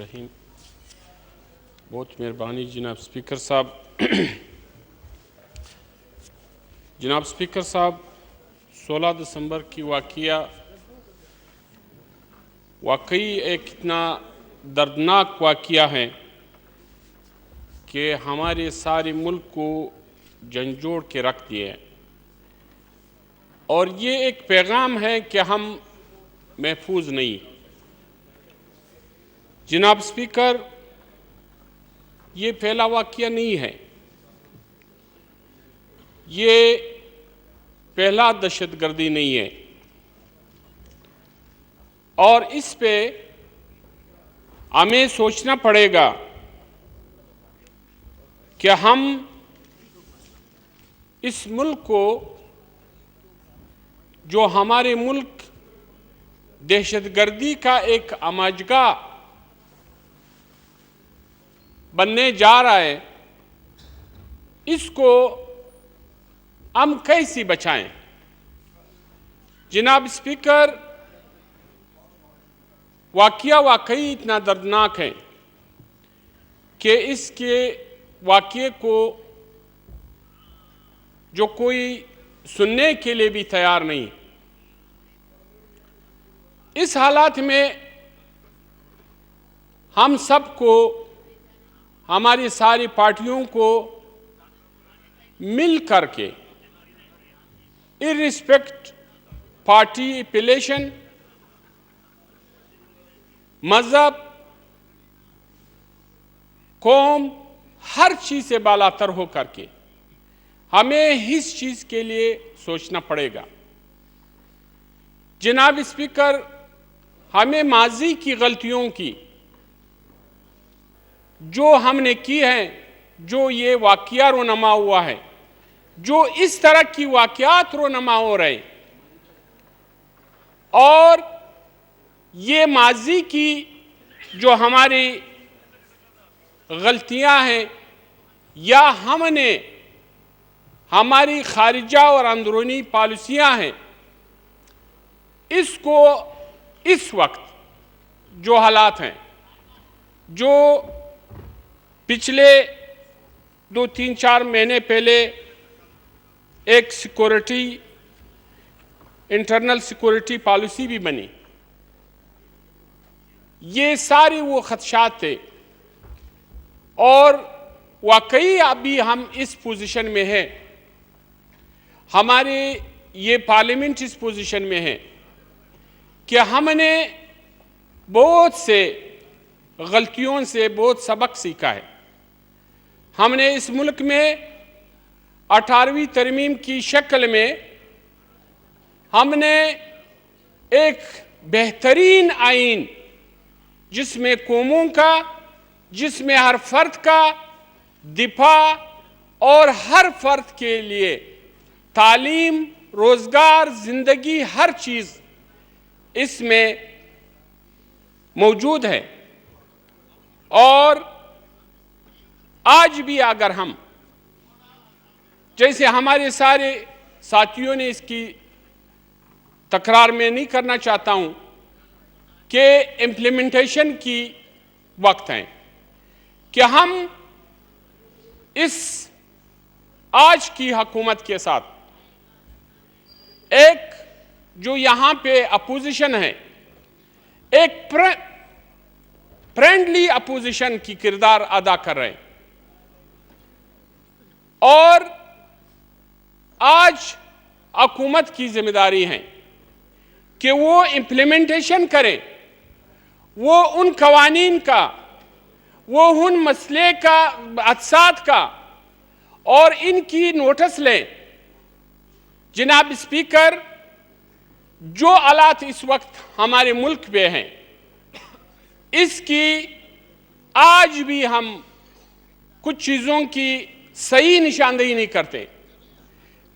रहीम। बहुत मेहरबानी जनाब स्पीकर साहब। जनाब स्पीकर साहब, 16 दिसंबर की वाक़या वाकई एक इतना दर्दनाक वाक़या है कि हमारे सारे मुल्क को झंझोड़ के रख दिए, और ये एक पैगाम है कि हम महफूज नहीं। जनाब स्पीकर, ये पहला वाक़या नहीं है, ये पहला दहशतगर्दी नहीं है, और इस पे हमें सोचना पड़ेगा कि हम इस मुल्क को, जो हमारे मुल्क दहशतगर्दी का एक अमाजगा बनने जा रहा है, इसको हम कैसे बचाएं। जनाब स्पीकर, वाक़या वाकई इतना दर्दनाक है कि इसके वाक़ये को जो कोई सुनने के लिए भी तैयार नहीं। इस हालात में हम सबको, हमारी सारी पार्टियों को मिल करके, इर्रिस्पेक्ट पार्टी एफिलिएशन, मजहब, कौम, हर चीज से बालातर हो करके हमें इस चीज के लिए सोचना पड़ेगा। जनाब स्पीकर, हमें माजी की गलतियों की, जो हमने की है, जो ये वाक़या रोनमा हुआ है, जो इस तरह की वाक़यात रोनमा हो रहे, और ये माजी की जो हमारी गलतियां हैं, या हमने हमारी खारिजा और अंदरूनी पॉलिसियां हैं, इसको इस वक्त जो हालात हैं, जो पिछले 2-3-4 महीने पहले एक इंटरनल सिक्योरिटी पॉलिसी भी बनी, ये सारी वो खदशात थे, और वाकई अभी हम इस पोजीशन में हैं, हमारे ये पार्लियामेंट इस पोजीशन में है कि हमने बहुत से गलतियों से बहुत सबक सीखा है। हमने इस मुल्क में 18वीं तरमीम की शक्ल में हमने एक बेहतरीन आइन, जिसमें कौमों का, जिसमें हर फर्द का दिफा और हर फर्द के लिए तालीम, रोजगार, जिंदगी, हर चीज इसमें मौजूद है। और आज भी अगर हम, जैसे हमारे सारे साथियों ने, इसकी तकरार में नहीं करना चाहता हूं कि इम्प्लीमेंटेशन की वक्त है कि हम इस आज की हुकूमत के साथ एक, जो यहां पे अपोजिशन है, एक फ्रेंडली अपोजिशन की किरदार अदा कर रहे हैं, और आज हुकूमत की जिम्मेदारी है कि वो इम्प्लीमेंटेशन करे, वो उन कवानीन का, वो उन मसले का, अदसात का, और इनकी नोटिस लें। जनाब स्पीकर, जो हालात इस वक्त हमारे मुल्क में हैं, इसकी आज भी हम कुछ चीज़ों की सही निशानदेही नहीं करते।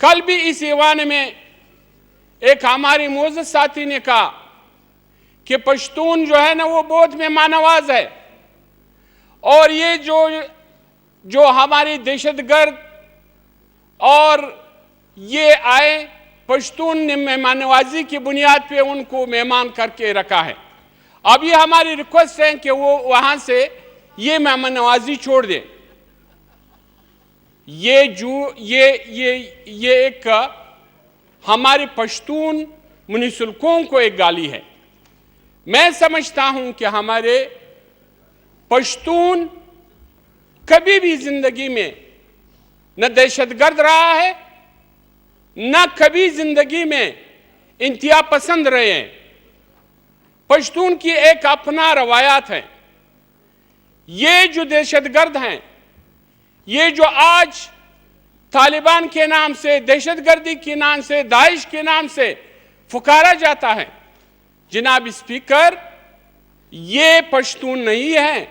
कल भी इस ईवान में एक हमारे मोअज़्ज़ज़ साथी ने कहा कि पश्तून जो है ना, वो बहुत मेहमान नवाज है, और ये जो हमारी दहशतगर्द और ये आए, पश्तून ने मेहमान नवाजी की बुनियाद पे उनको मेहमान करके रखा है। अब ये हमारी रिक्वेस्ट है कि वो वहां से ये मेहमान नवाजी छोड़ दें। ये एक हमारे पश्तून मुनिसुल्कों को एक गाली है। मैं समझता हूं कि हमारे पश्तून कभी भी जिंदगी में न दहशतगर्द रहा है, न कभी जिंदगी में इंतहा पसंद रहे हैं। पश्तून की एक अपना रवायात है। ये जो दहशतगर्द हैं, ये जो आज तालिबान के नाम से, दहशतगर्दी के नाम से, दाइश के नाम से पुकारा जाता है, जनाब स्पीकर, ये पश्तून नहीं है,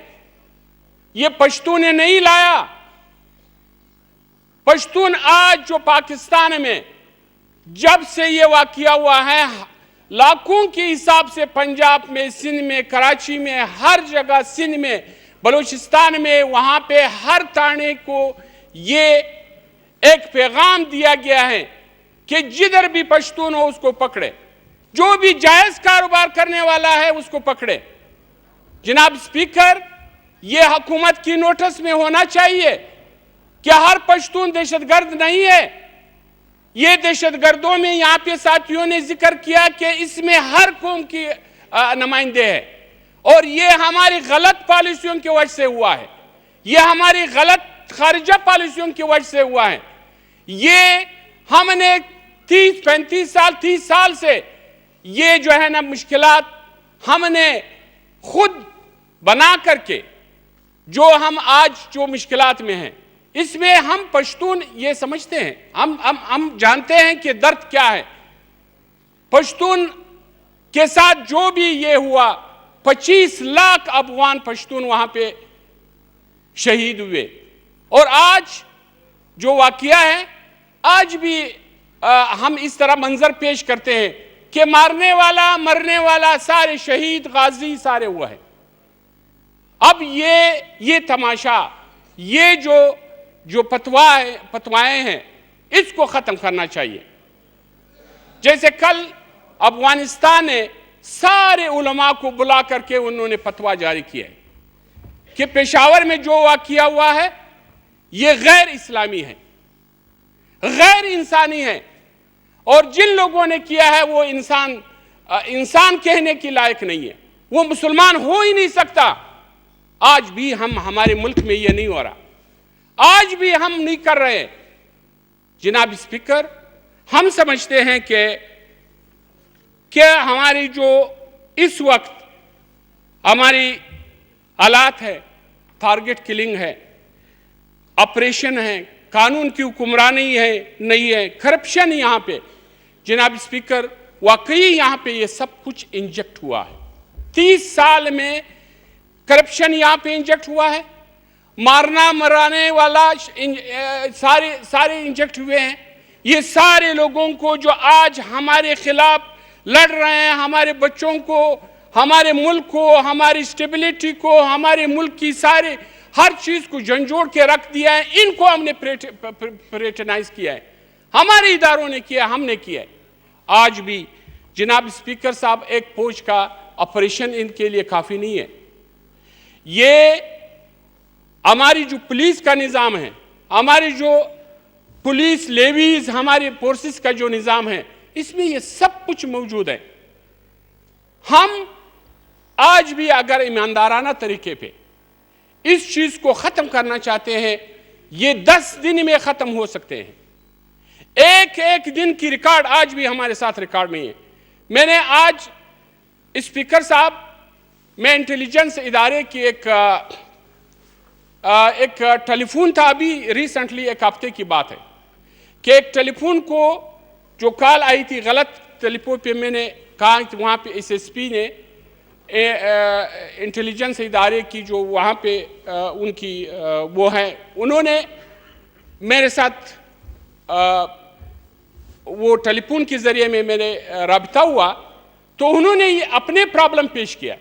ये पश्तून ने नहीं लाया। पश्तून आज जो पाकिस्तान में जब से ये वाकया हुआ है, लाखों के हिसाब से पंजाब में, सिंध में, कराची में, हर जगह, सिंध में, बलूचिस्तान में, वहां पे हर थाने को ये एक पैगाम दिया गया है कि जिधर भी पश्तून हो उसको पकड़े, जो भी जायज कारोबार करने वाला है उसको पकड़े। जनाब स्पीकर, यह हुकूमत की नोटिस में होना चाहिए कि हर पश्तून दहशतगर्द नहीं है। ये दहशतगर्दों में यहां पे साथियों ने जिक्र किया कि इसमें हर कौम की नुमाइंदे हैं, और ये हमारी गलत पॉलिसियों की वजह से हुआ है, ये हमारी गलत खारिजा पॉलिसियों की वजह से हुआ है। ये हमने 30 साल से ये जो है ना मुश्किलात हमने खुद बना करके जो हम आज जो मुश्किलात में हैं, इसमें हम पश्तून ये समझते हैं, हम जानते हैं कि दर्द क्या है। पश्तून के साथ जो भी ये हुआ, 25 लाख अफगान पश्तून वहां पे शहीद हुए, और आज जो वाकया है, आज भी हम इस तरह मंजर पेश करते हैं कि मारने वाला, मरने वाला, सारे शहीद, गाजी सारे हुआ है। अब ये तमाशा, ये जो फतवाएं हैं, इसको खत्म करना चाहिए। जैसे कल अफगानिस्तान ने सारे उलमा को बुला करके उन्होंने फतवा जारी किया है कि पेशावर में जो वाकया हुआ है ये गैर इस्लामी है, गैर इंसानी है, और जिन लोगों ने किया है वो इंसान कहने की लायक नहीं है, वो मुसलमान हो ही नहीं सकता। आज भी हमारे मुल्क में ये नहीं हो रहा, आज भी हम नहीं कर रहे। जनाब स्पीकर, हम समझते हैं कि हमारी जो इस वक्त हमारी हालात है, टारगेट किलिंग है, ऑपरेशन है, कानून की हुक्मरानी है, नहीं है, करप्शन यहाँ पे, जनाब स्पीकर, वाकई यहाँ पे ये सब कुछ इंजेक्ट हुआ है। 30 साल में करप्शन यहाँ पे इंजेक्ट हुआ है, मारना मराने वाला सारे इंजेक्ट हुए हैं। ये सारे लोगों को जो आज हमारे खिलाफ लड़ रहे हैं, हमारे बच्चों को, हमारे मुल्क को, हमारी स्टेबिलिटी को, हमारे मुल्क की सारे हर चीज को झंझोड़ के रख दिया है, इनको हमने प्रेटनाइज किया है, हमारे इदारों ने किया, हमने किया है। आज भी जनाब स्पीकर साहब, एक फौज का ऑपरेशन इनके लिए काफी नहीं है। ये हमारी जो पुलिस का निज़ाम है, हमारी जो पुलिस लेवीज, हमारे फोर्सेस का जो निज़ाम है, इसमें ये सब कुछ मौजूद है। हम आज भी अगर ईमानदाराना तरीके पे इस चीज को खत्म करना चाहते हैं, ये 10 दिन में खत्म हो सकते हैं। एक दिन की रिकॉर्ड आज भी हमारे साथ रिकॉर्ड नहीं है। मैंने आज स्पीकर साहब, मैं इंटेलिजेंस इदारे की एक टेलीफोन था, अभी रिसेंटली, एक हफ्ते की बात है, कि एक टेलीफोन को जो कॉल आई थी गलत टेलीफोन पे, मैंने कहा कि वहाँ पे SSP ने इंटेलिजेंस इदारे की जो वहाँ पे उनकी वो है, उन्होंने मेरे साथ वो टेलीफोन के ज़रिए में मेरे राबिता हुआ, तो उन्होंने ये अपने प्रॉब्लम पेश किया।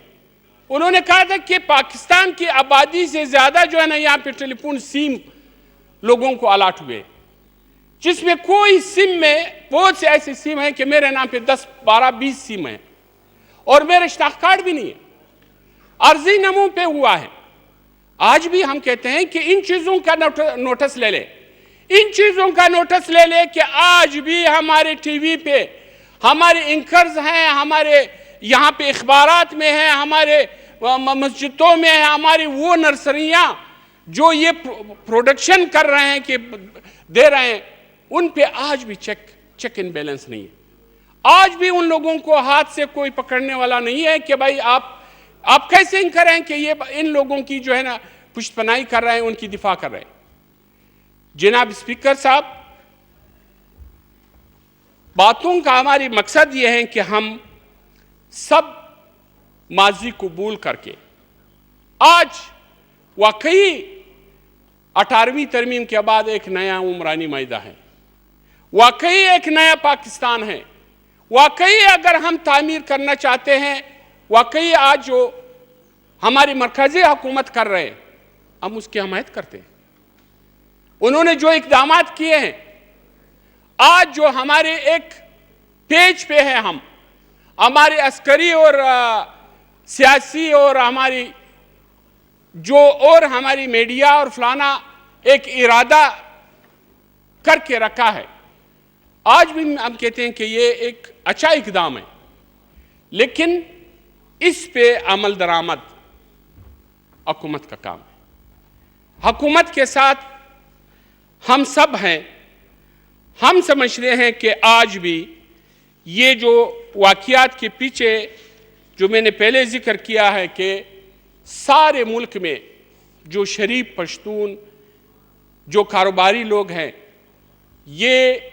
उन्होंने कहा था कि पाकिस्तान की आबादी से ज़्यादा जो है ना यहाँ पे टेलीफोन सिम लोगों को अलाट हुए, जिसमें कोई सिम में बहुत से ऐसे सिम हैं कि मेरे नाम पे 10, 12, 20 सिम हैं, और मेरे शनाख्त कार्ड भी नहीं है। अर्जी नमू पे हुआ है। आज भी हम कहते हैं कि इन चीजों का नोटिस ले ले, इन चीजों का नोटिस ले ले कि आज भी हमारे टीवी पे हमारे एंकर्स हैं, हमारे यहाँ पे अखबारात में हैं, हमारे मस्जिदों में है, हमारी वो नर्सरियाँ जो ये प्रोडक्शन कर रहे हैं कि दे रहे हैं, उन पे आज भी चेक एंड बैलेंस नहीं है। आज भी उन लोगों को हाथ से कोई पकड़ने वाला नहीं है कि भाई आप कैसे करें कि ये इन लोगों की जो है ना पुष्टपनाही कर रहे हैं, उनकी दिफा कर रहे हैं। जनाब स्पीकर साहब, बातों का हमारी मकसद ये है कि हम सब माजी को भूल करके आज वाकई 18वीं तरमीम के बाद एक नया उमरानी मैदा है, वाकई एक नया पाकिस्तान है, वाकई अगर हम तामीर करना चाहते हैं, वाकई आज जो हमारी मरकजी हुकूमत कर रहे हैं हम उसकी हमायत करते हैं। उन्होंने जो इक़दामात किए हैं, आज जो हमारे एक पेज पे है, हम हमारे अस्करी और सियासी और हमारी जो और हमारी मीडिया और फलाना एक इरादा करके रखा है, आज भी हम कहते हैं कि ये एक अच्छा इक़दाम है, लेकिन इस पे अमल दरामद हुकूमत का काम है। हुकूमत के साथ हम सब हैं। हम समझते हैं कि आज भी ये जो वाक़ियात के पीछे जो मैंने पहले जिक्र किया है कि सारे मुल्क में जो शरीफ पश्तून जो कारोबारी लोग हैं, ये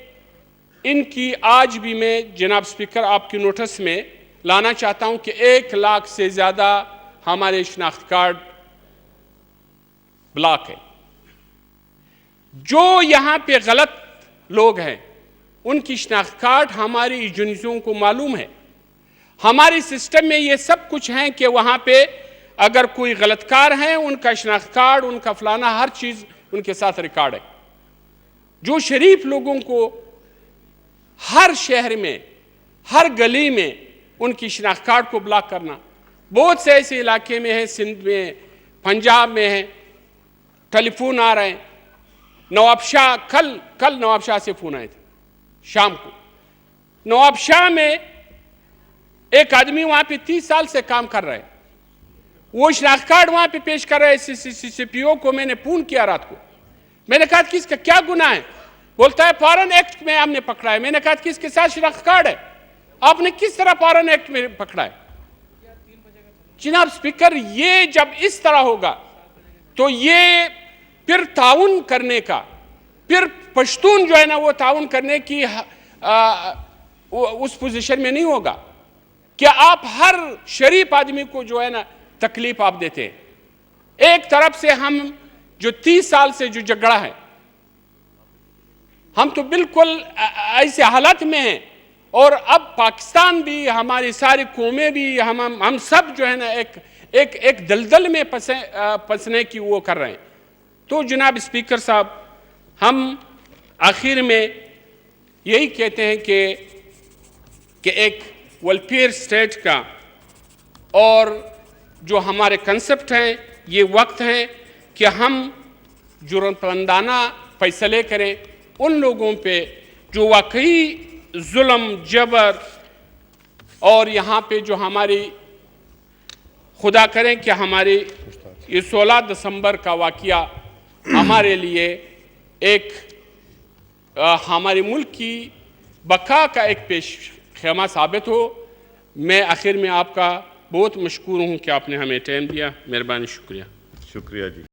इनकी आज भी मैं जनाब स्पीकर आपके नोटिस में लाना चाहता हूं कि 1 लाख से ज़्यादा हमारे शनाख्त कार्ड ब्लॉक है। जो यहाँ पे गलत लोग हैं उनकी शनाख्त कार्ड हमारी एजेंसियों को मालूम है, हमारी सिस्टम में ये सब कुछ है कि वहाँ पे अगर कोई गलतकार हैं उनका शनाख्त कार्ड, उनका फलाना, हर चीज़ उनके साथ रिकॉर्ड है। जो शरीफ लोगों को हर शहर में, हर गली में उनकी शनाख्त कार्ड को ब्लॉक करना, बहुत से ऐसे इलाके में है, सिंध में, पंजाब में है, टेलीफोन आ रहे हैं। नवाबशाह, कल नवाबशाह से फ़ोन आए थे शाम को। नवाबशाह में एक आदमी वहाँ पे 30 साल से काम कर रहे हैं, वो शनाख्त कार्ड वहाँ पे पेश कर रहे हैं CPO को। मैंने फ़ोन किया रात को, मैंने कहा कि इसका क्या गुनाह है? बोलता है फॉरेन एक्ट में हमने पकड़ा है। मैंने कहा कि इसके साथ शनाख्त कार्ड है, आपने किस तरह फॉरेन एक्ट में पकड़ा है? जनाब स्पीकर, ये जब इस तरह होगा तो ये फिर ताउन करने का, फिर पश्तून जो है ना वो ताउन करने की उस पोजीशन में नहीं होगा कि आप हर शरीफ आदमी को जो है ना तकलीफ आप देते हैं। एक तरफ से हम जो 30 साल से जो झगड़ा है, हम तो बिल्कुल ऐसे हालत में हैं, और अब पाकिस्तान भी, हमारी सारी कौमें भी, हम सब जो है ना एक दलदल में फंसने की वो कर रहे हैं। तो जनाब स्पीकर साहब, हम आखिर में यही कहते हैं कि एक वेलफेयर स्टेट का और जो हमारे कंसेप्ट हैं, ये वक्त है कि हम जुर्ममंदाना फैसले करें उन लोगों पे जो वाकई जुल्म, जबर, और यहाँ पे जो हमारी, खुदा करें कि हमारी ये 16 दिसंबर का वाक़या हमारे लिए एक हमारे मुल्क की बका का एक पेश खेमा साबित हो। मैं आखिर में आपका बहुत मशकूर हूँ कि आपने हमें टाइम दिया। मेहरबानी, शुक्रिया। शुक्रिया जी।